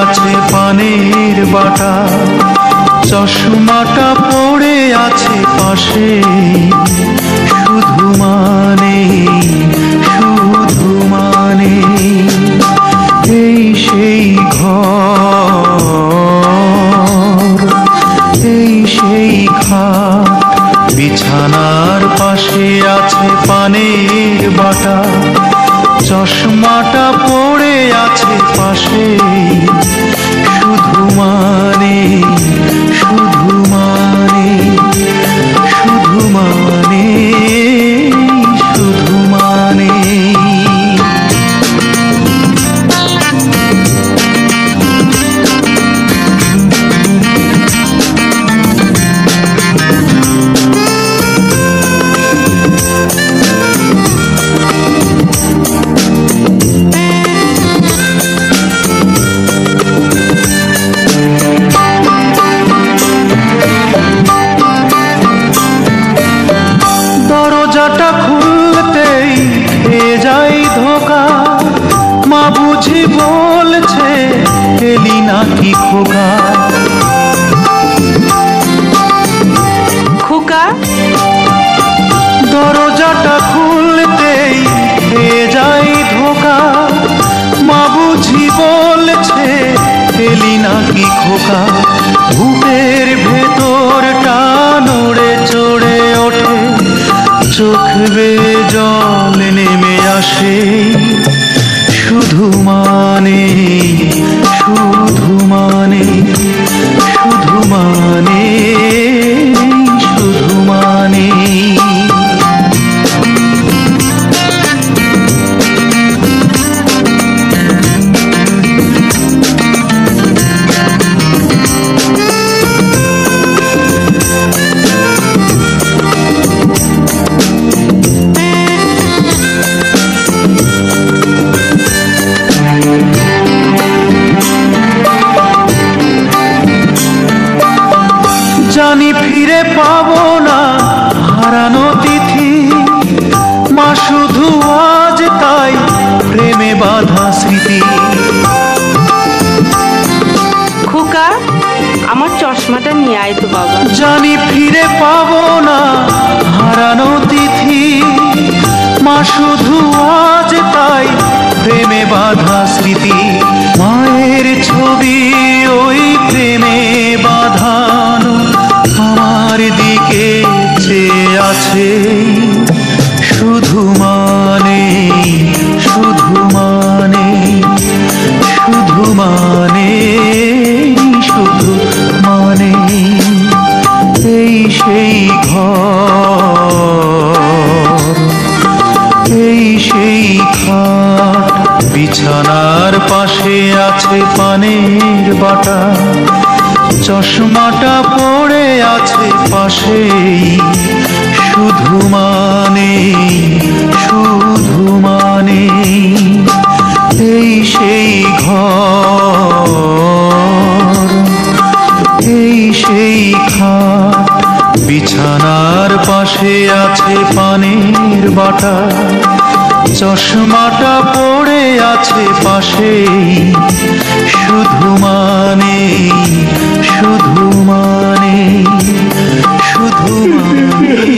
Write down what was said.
আছে পানের বাটা, চশমাটা পড়ে আছে পাশে, শুধু মানে শুধু মানে এই সেই ঘর, এই সেই খাট, বিছানার পাশে আছে পানের বাটা, চশমাটা পড়ে আছে পাশে, শুধু মানে শুধু মানে শুধু মানে শুধু মানে। দরজাটা খুলতেই খেয়ে যাই ধোকা, মা বুঝি বলছে এলি নাকি খোকা। খোকা, দরজাটা খুলতেই খেয়ে যাই ধোকা, মা বুঝি বলছে এলি নাকি খোকা। বুকের ভেতরটা নড়ে চড়ে ওঠে, চোখ বেয়ে জল নেমে আসে, শুধু মানে শুধু মানে শুধু মানে শুধু মানে। জানি ফিরে পাবো না হারানো তিথি, মা শুধু আজ তাই প্রেমে বাঁধা স্মৃতি। খোকা, আমার চশমাটা নিয়ে আয় তো বাবা। জানি ফিরে পাবো না হারানো তিথি, মা শুধু আজ তাই প্রেমে বাঁধা স্মৃতি। মায়ের ছবি ওই প্রেমে বাঁধানো আমার দিকে চেয়ে আছে, শুধু মানে শুধু মানে শুধু মানে শুধু মানে এই সেই ঘর, এই সেই খাট, বিছানার পাশে আছে পানের বাটা, চশমাটা পড়ে আছে পাশেই, শুধু মানে শুধু মানে এই সেই ঘর, এই সেই খাট, বিছানার পাশে আছে পানের বাটা, চশমাটা পড়ে আছে পাশেই, শুধু মানে শুধু মানে শুধু মানে।